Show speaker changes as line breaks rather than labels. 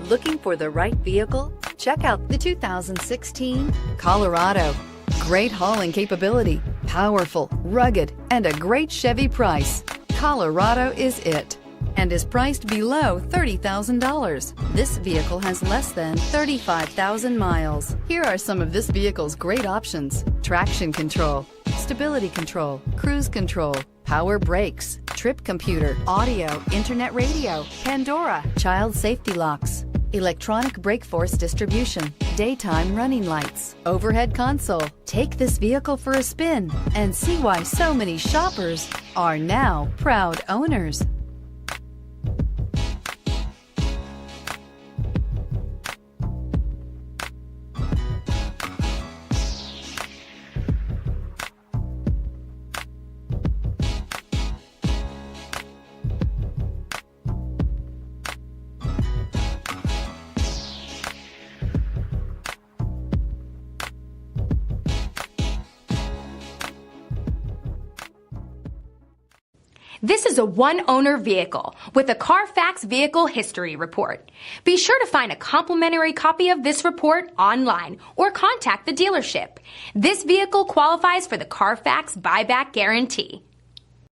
Looking for the right vehicle? Check out the 2016 Colorado. Great hauling capability, powerful, rugged, and a great Chevy price. Colorado is it, and is priced below $30,000. This vehicle has less than 35,000 miles. Here are some of this vehicle's great options: traction control, stability control, cruise control, power brakes, trip computer, audio, internet radio, Pandora, child safety locks, electronic brake force distribution, daytime running lights, overhead console. Take this vehicle for a spin and see why so many shoppers are now proud owners.
This is a one-owner vehicle with a Carfax Vehicle History Report. Be sure to find a complimentary copy of this report online or contact the dealership. This vehicle qualifies for the Carfax Buyback Guarantee.